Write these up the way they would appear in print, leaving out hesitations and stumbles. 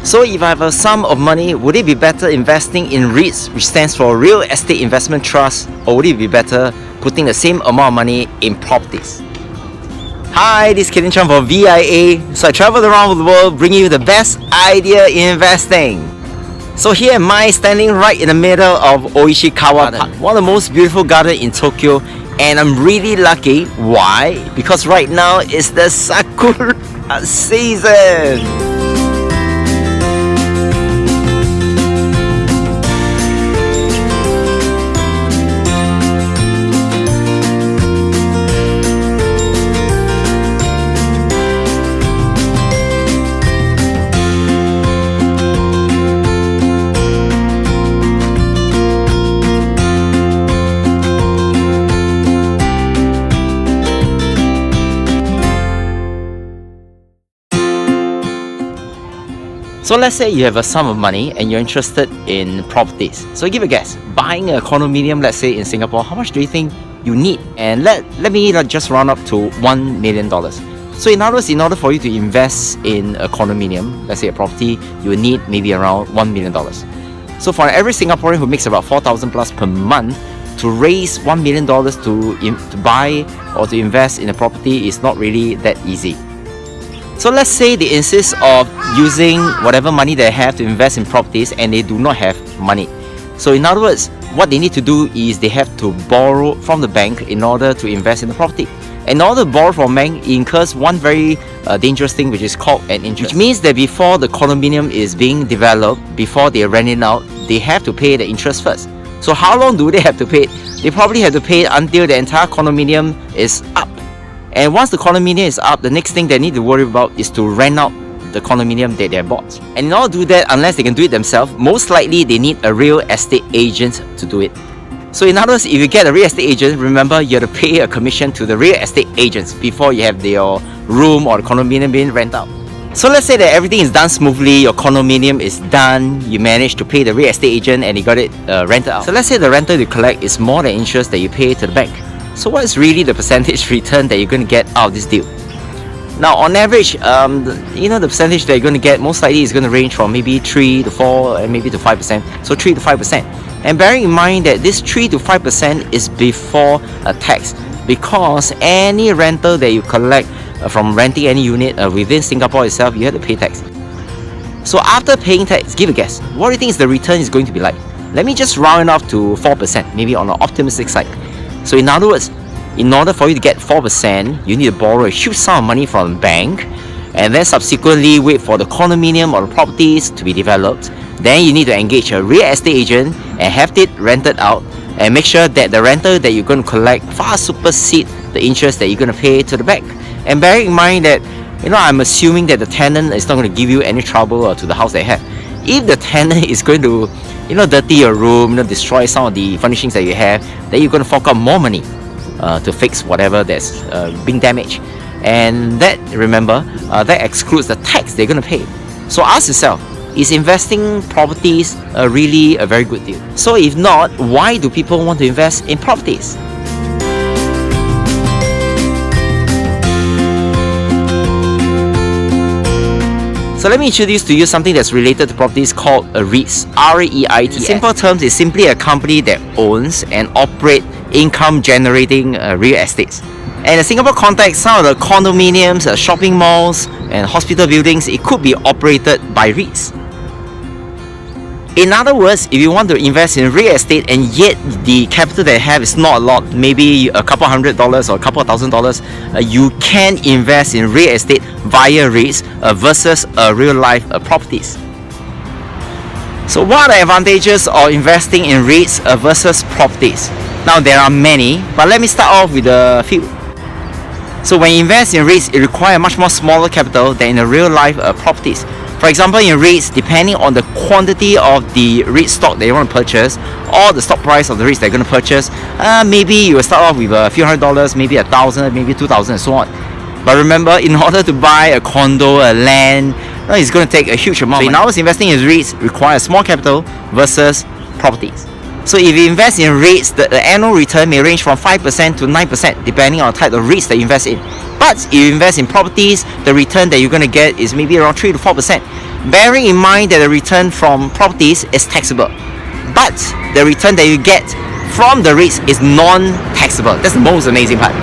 So if I have a sum of money, would it be better investing in REITs, which stands for Real Estate Investment Trust, or would it be better putting the same amount of money in properties? Hi, this is Cayden Chang for VIA. So I traveled around the world bringing you the best idea in investing. So here am I standing right in the middle of Oishikawa Park, one of the most beautiful gardens in Tokyo, and I'm really lucky. Why? Because right now is the Sakura season. So let's say you have a sum of money and you're interested in properties. So give a guess, buying a condominium, let's say in Singapore, how much do you think you need? And let me just round up to $1 million. So in other words, in order for you to invest in a condominium, let's say a property, you will need maybe around $1 million. So for every Singaporean who makes about 4,000 plus per month, to raise $1 million to buy or to invest in a property is not really that easy. So let's say they insist of using whatever money they have to invest in properties and they do not have money. So in other words, what they need to do is they have to borrow from the bank in order to invest in the property. And in order to borrow from bank, it incurs one very dangerous thing, which is called an interest. Which means that before the condominium is being developed, before they rent it out, they have to pay the interest first. So how long do they have to pay it? They probably have to pay it until the entire condominium is up. And once the condominium is up, the next thing they need to worry about is to rent out the condominium that they bought. And in order to do that, unless they can do it themselves, most likely they need a real estate agent to do it. So in other words, if you get a real estate agent, remember you have to pay a commission to the real estate agents before you have your room or the condominium being rented out. So let's say that everything is done smoothly, your condominium is done, you managed to pay the real estate agent and you got it rented out. So let's say the rental you collect is more than interest that you pay to the bank. So what is really the percentage return that you're going to get out of this deal? Now on average, the percentage that you're going to get most likely is going to range from maybe 3 to 4 and maybe to 5%. So 3 to 5%. And bearing in mind that this 3 to 5% is before a tax, because any rental that you collect from renting any unit within Singapore itself, you have to pay tax. So after paying tax, give a guess. What do you think is the return is going to be like? Let me just round it off to 4%, maybe on the optimistic side. So in other words, in order for you to get 4%, you need to borrow a huge sum of money from the bank and then subsequently wait for the condominium or the properties to be developed. Then you need to engage a real estate agent and have it rented out and make sure that the rental that you're going to collect far supersedes the interest that you're going to pay to the bank. And bearing in mind that, I'm assuming that the tenant is not going to give you any trouble to the house they have. If the tenant is going to dirty your room, destroy some of the furnishings that you have, then you're going to fork out more money to fix whatever that's being damaged. And that, remember, that excludes the tax they're going to pay. So ask yourself, is investing properties really a very good deal? So if not, why do people want to invest in properties? So let me introduce to you something that's related to properties called a REITs, R-E-I-T. In simple terms, it's simply a company that owns and operates income-generating real estates. And in a Singapore context, some of the condominiums, shopping malls, and hospital buildings, it could be operated by REITs. In other words, if you want to invest in real estate and yet the capital they have is not a lot, maybe a couple $100 or a couple $1,000, you can invest in real estate via REITs versus real life properties. So what are the advantages of investing in REITs versus properties? Now there are many, but let me start off with a few. So when you invest in REITs, it requires much more smaller capital than in the real life properties. For example, in REITs, depending on the quantity of the REIT stock that you want to purchase or the stock price of the REITs that you're going to purchase, maybe you will start off with a few $100, maybe $1,000, maybe $2,000 and so on. But remember, in order to buy a condo, a land, it's going to take a huge amount. So in ours, investing in REITs requires small capital versus properties. So if you invest in REITs, the annual return may range from 5% to 9% depending on the type of REITs that you invest in. But if you invest in properties, the return that you're going to get is maybe around 3 to 4%. bearing in mind that the return from properties is taxable, but the return that you get from the REITs is non-taxable. That's the most amazing part.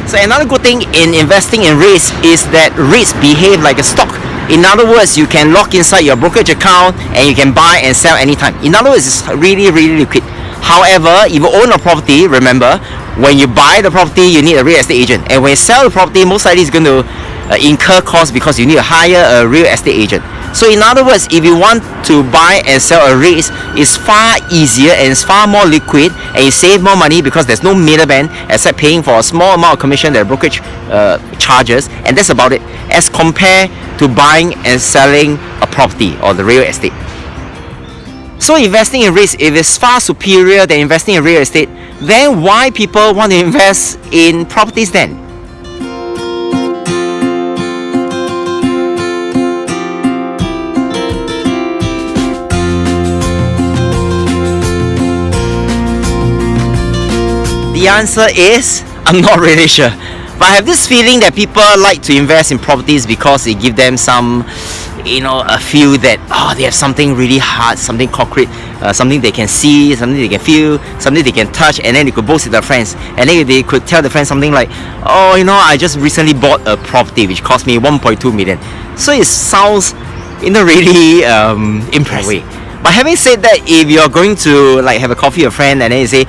So another good thing in investing in REITs is that REITs behave like a stock. In other words, you can log inside your brokerage account and you can buy and sell anytime. In other words, it's really liquid. However, if you own a property, remember, when you buy the property, you need a real estate agent. And when you sell the property, most likely it's going to incur costs because you need to hire a real estate agent. So in other words, if you want to buy and sell a REIT, it's far easier and it's far more liquid, and you save more money because there's no middleman except paying for a small amount of commission that brokerage charges, and that's about it, as compared to buying and selling a property or the real estate. So investing in REITs, if it's far superior than investing in real estate, then why people want to invest in properties then? The answer is, I'm not really sure. But I have this feeling that people like to invest in properties because it gives them some, a feel that, they have something really hard, something concrete, something they can see, something they can feel, something they can touch, and then they could boast to their friends. And then they could tell their friends something like, I just recently bought a property which cost me 1.2 million. So it sounds in a really impressive way. But having said that, if you're going to have a coffee with a friend and then you say,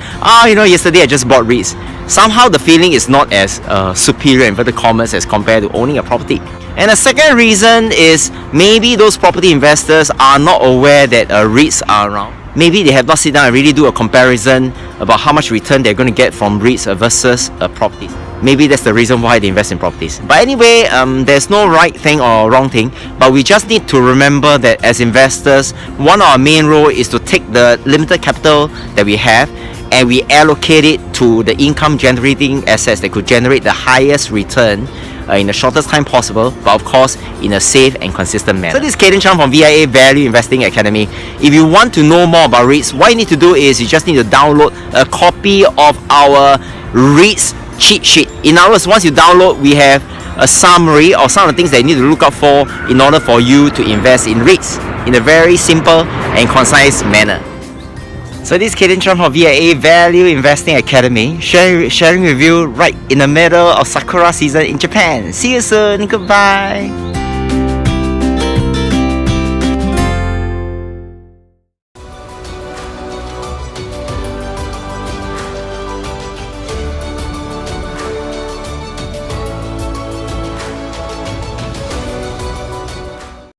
yesterday I just bought REITs, somehow the feeling is not as superior, inverted commas, as compared to owning a property. And the second reason is maybe those property investors are not aware that REITs are around. Maybe they have not sit down and really do a comparison about how much return they're going to get from REITs versus properties. Maybe that's the reason why they invest in properties. But anyway, there's no right thing or wrong thing, but we just need to remember that as investors, one of our main role is to take the limited capital that we have and we allocate it to the income generating assets that could generate the highest return in the shortest time possible, but of course in a safe and consistent manner. So this is Cayden Chang from VIA Value Investing Academy. If you want to know more about REITs, what you need to do is you just need to download a copy of our REITs cheat sheet. In other words, once you download, we have a summary of some of the things that you need to look out for in order for you to invest in REITs in a very simple and concise manner. So this is Cayden Chang from VIA Value Investing Academy, sharing with you right in the middle of Sakura season in Japan. See you soon. Goodbye.